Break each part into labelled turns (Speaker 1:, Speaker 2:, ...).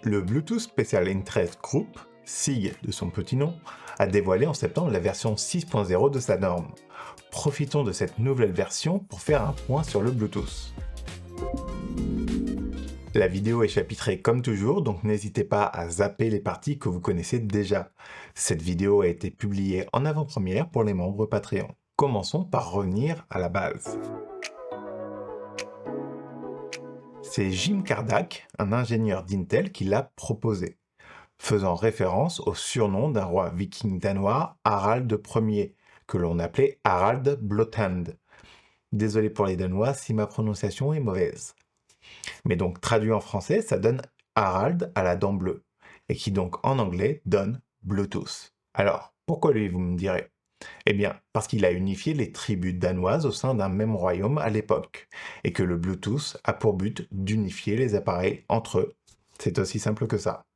Speaker 1: Le Bluetooth Special Interest Group, SIG de son petit nom, a dévoilé en septembre la version 6.0 de sa norme. Profitons de cette nouvelle version pour faire un point sur le Bluetooth. La vidéo est chapitrée comme toujours, donc n'hésitez pas à zapper les parties que vous connaissez déjà. Cette vidéo a été publiée en avant-première pour les membres Patreon. Commençons par revenir à la base. C'est Jim Kardach, un ingénieur d'Intel, qui l'a proposé, faisant référence au surnom d'un roi viking danois, Harald Ier, que l'on appelait Harald Blåtand. Désolé pour les Danois si ma prononciation est mauvaise. Mais donc traduit en français, ça donne Harald à la dent bleue, et qui donc en anglais donne Bluetooth. Alors, pourquoi lui, vous me direz? Eh bien, parce qu'il a unifié les tribus danoises au sein d'un même royaume à l'époque, et que le Bluetooth a pour but d'unifier les appareils entre eux. C'est aussi simple que ça.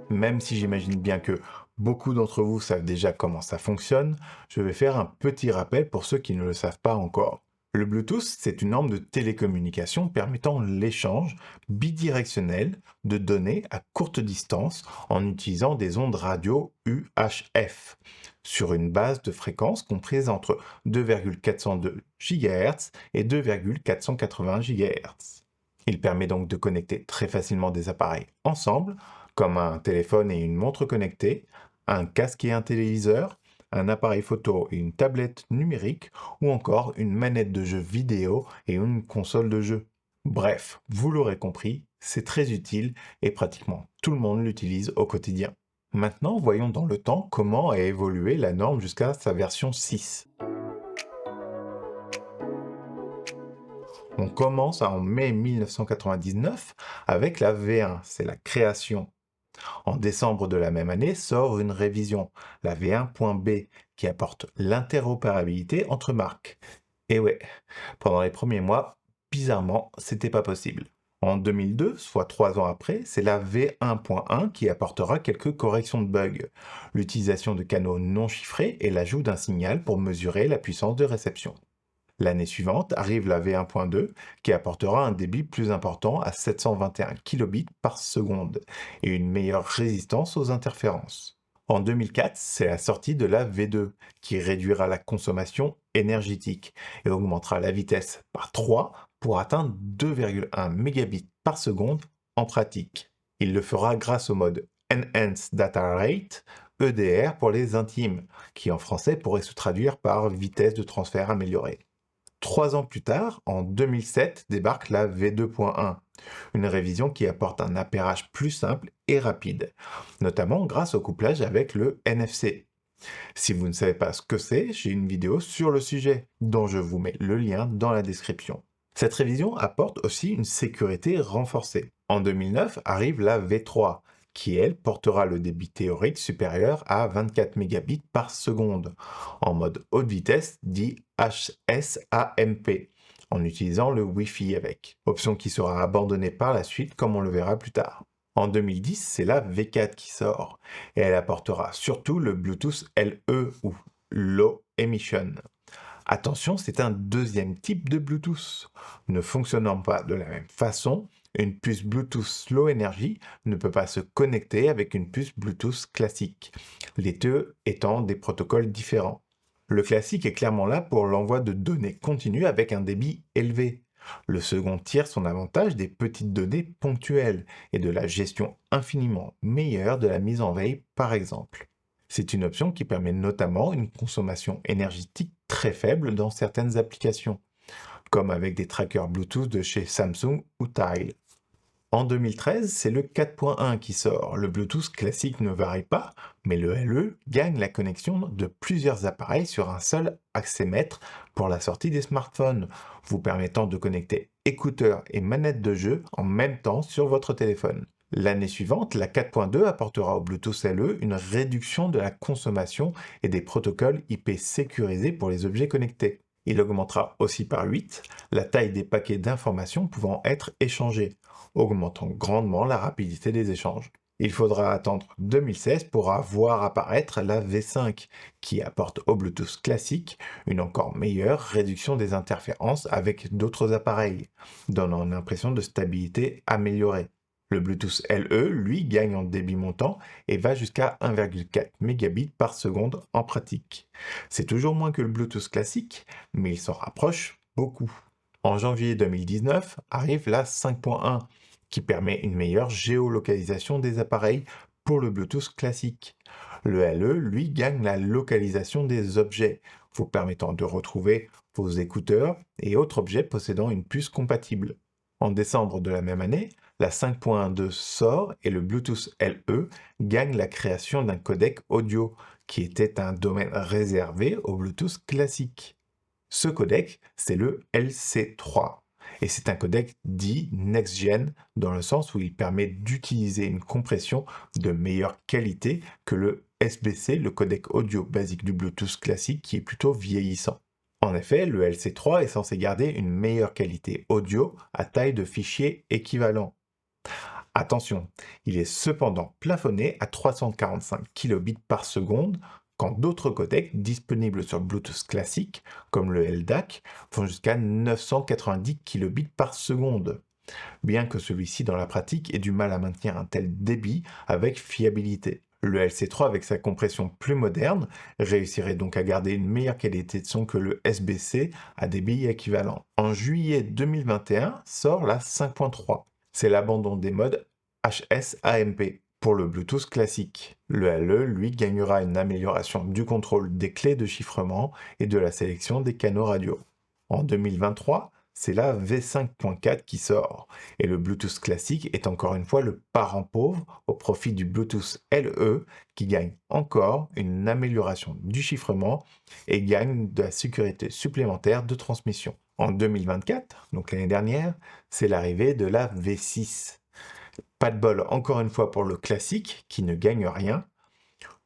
Speaker 1: Même si j'imagine bien que beaucoup d'entre vous savent déjà comment ça fonctionne, je vais faire un petit rappel pour ceux qui ne le savent pas encore. Le Bluetooth, c'est une norme de télécommunication permettant l'échange bidirectionnel de données à courte distance en utilisant des ondes radio UHF sur une base de fréquence comprise entre 2,402 GHz et 2,480 GHz. Il permet donc de connecter très facilement des appareils ensemble, comme un téléphone et une montre connectée, un casque et un téléviseur, un appareil photo et une tablette numérique, ou encore une manette de jeu vidéo et une console de jeu. Bref, vous l'aurez compris, c'est très utile et pratiquement tout le monde l'utilise au quotidien. Maintenant, voyons dans le temps comment a évolué la norme jusqu'à sa version 6. On commence en mai 1999 avec la V1, c'est la création. En décembre de la même année sort une révision, la V1.B, qui apporte l'interopérabilité entre marques. Et ouais, pendant les premiers mois, bizarrement, c'était pas possible. En 2002, soit 3 ans après, c'est la V1.1 qui apportera quelques corrections de bugs, l'utilisation de canaux non chiffrés et l'ajout d'un signal pour mesurer la puissance de réception. L'année suivante arrive la V1.2 qui apportera un débit plus important à 721 kilobits par seconde et une meilleure résistance aux interférences. En 2004, c'est la sortie de la V2 qui réduira la consommation énergétique et augmentera la vitesse par 3 pour atteindre 2,1 mégabits par seconde en pratique. Il le fera grâce au mode Enhanced Data Rate, EDR pour les intimes, qui en français pourrait se traduire par vitesse de transfert améliorée. 3 ans plus tard, en 2007, débarque la V2.1, une révision qui apporte un appairage plus simple et rapide, notamment grâce au couplage avec le NFC. Si vous ne savez pas ce que c'est, j'ai une vidéo sur le sujet, dont je vous mets le lien dans la description. Cette révision apporte aussi une sécurité renforcée. En 2009 arrive la V3, qui elle portera le débit théorique supérieur à 24 mégabits par seconde, en mode haute vitesse dit HSAMP, en utilisant le Wi-Fi avec, option qui sera abandonnée par la suite comme on le verra plus tard. En 2010, c'est la V4 qui sort, et elle apportera surtout le Bluetooth LE ou Low Emission. Attention, c'est un deuxième type de Bluetooth. Ne fonctionnant pas de la même façon, une puce Bluetooth Low Energy ne peut pas se connecter avec une puce Bluetooth classique, les deux étant des protocoles différents. Le classique est clairement là pour l'envoi de données continues avec un débit élevé. Le second tire son avantage des petites données ponctuelles et de la gestion infiniment meilleure de la mise en veille par exemple. C'est une option qui permet notamment une consommation énergétique très faible dans certaines applications, comme avec des trackers Bluetooth de chez Samsung ou Tile. En 2013, c'est le 4.1 qui sort. Le Bluetooth classique ne varie pas, mais le LE gagne la connexion de plusieurs appareils sur un seul accès-mètre pour la sortie des smartphones, vous permettant de connecter écouteurs et manettes de jeu en même temps sur votre téléphone. L'année suivante, la 4.2 apportera au Bluetooth LE une réduction de la consommation et des protocoles IP sécurisés pour les objets connectés. Il augmentera aussi par 8 la taille des paquets d'informations pouvant être échangés, augmentant grandement la rapidité des échanges. Il faudra attendre 2016 pour voir apparaître la V5, qui apporte au Bluetooth classique une encore meilleure réduction des interférences avec d'autres appareils, donnant une impression de stabilité améliorée. Le Bluetooth LE, lui, gagne en débit montant et va jusqu'à 1,4 mégabits par seconde en pratique. C'est toujours moins que le Bluetooth classique, mais il s'en rapproche beaucoup. En janvier 2019 arrive la 5.1, qui permet une meilleure géolocalisation des appareils pour le Bluetooth classique. Le LE, lui, gagne la localisation des objets, vous permettant de retrouver vos écouteurs et autres objets possédant une puce compatible. En décembre de la même année, la 5.2 sort et le Bluetooth LE gagne la création d'un codec audio, qui était un domaine réservé au Bluetooth classique. Ce codec, c'est le LC3, et c'est un codec dit Next-Gen, dans le sens où il permet d'utiliser une compression de meilleure qualité que le SBC, le codec audio basique du Bluetooth classique, qui est plutôt vieillissant. En effet, le LC3 est censé garder une meilleure qualité audio à taille de fichier équivalent. Attention, il est cependant plafonné à 345 kilobits par seconde, quand d'autres codecs disponibles sur Bluetooth classique, comme le LDAC, vont jusqu'à 990 kilobits par seconde, bien que celui-ci dans la pratique ait du mal à maintenir un tel débit avec fiabilité. Le LC3 avec sa compression plus moderne réussirait donc à garder une meilleure qualité de son que le SBC à débit équivalent. En juillet 2021 sort la 5.3. C'est l'abandon des modes HS-AMP pour le Bluetooth classique. Le LE, lui, gagnera une amélioration du contrôle des clés de chiffrement et de la sélection des canaux radio. En 2023, c'est la V5.4 qui sort, et le Bluetooth classique est encore une fois le parent pauvre au profit du Bluetooth LE, qui gagne encore une amélioration du chiffrement et gagne de la sécurité supplémentaire de transmission. En 2024, donc l'année dernière, c'est l'arrivée de la V6. Pas de bol encore une fois pour le classique, qui ne gagne rien.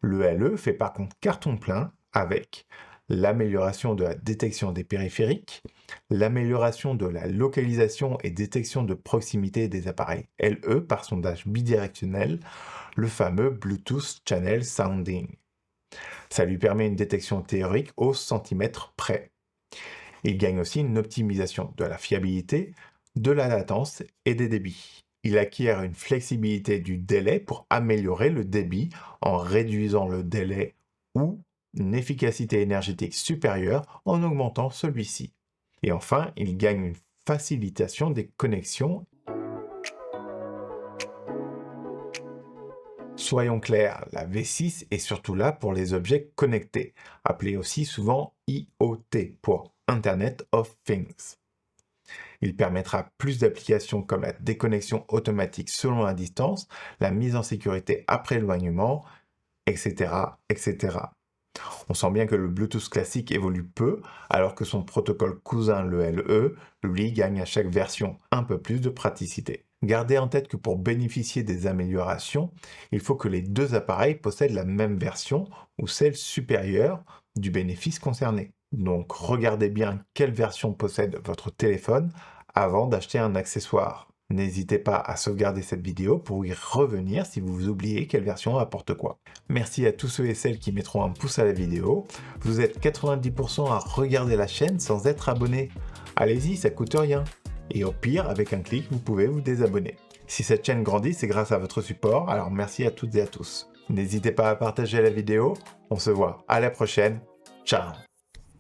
Speaker 1: Le LE fait par contre carton plein avec l'amélioration de la détection des périphériques, l'amélioration de la localisation et détection de proximité des appareils LE par sondage bidirectionnel, le fameux Bluetooth Channel Sounding. Ça lui permet une détection théorique au centimètre près. Il gagne aussi une optimisation de la fiabilité, de la latence et des débits. Il acquiert une flexibilité du délai pour améliorer le débit en réduisant le délai ou une efficacité énergétique supérieure en augmentant celui-ci. Et enfin, il gagne une facilitation des connexions. Soyons clairs, la V6 est surtout là pour les objets connectés, appelés aussi souvent IoT pour Internet of Things. Il permettra plus d'applications comme la déconnexion automatique selon la distance, la mise en sécurité après éloignement, etc., etc. On sent bien que le Bluetooth classique évolue peu, alors que son protocole cousin, le LE, lui gagne à chaque version un peu plus de praticité. Gardez en tête que pour bénéficier des améliorations, il faut que les deux appareils possèdent la même version ou celle supérieure du bénéfice concerné. Donc regardez bien quelle version possède votre téléphone avant d'acheter un accessoire. N'hésitez pas à sauvegarder cette vidéo pour y revenir si vous oubliez quelle version apporte quoi. Merci à tous ceux et celles qui mettront un pouce à la vidéo. Vous êtes 90% à regarder la chaîne sans être abonné. Allez-y, ça coûte rien. Et au pire, avec un clic, vous pouvez vous désabonner. Si cette chaîne grandit, c'est grâce à votre support, alors merci à toutes et à tous. N'hésitez pas à partager la vidéo. On se voit à la prochaine. Ciao!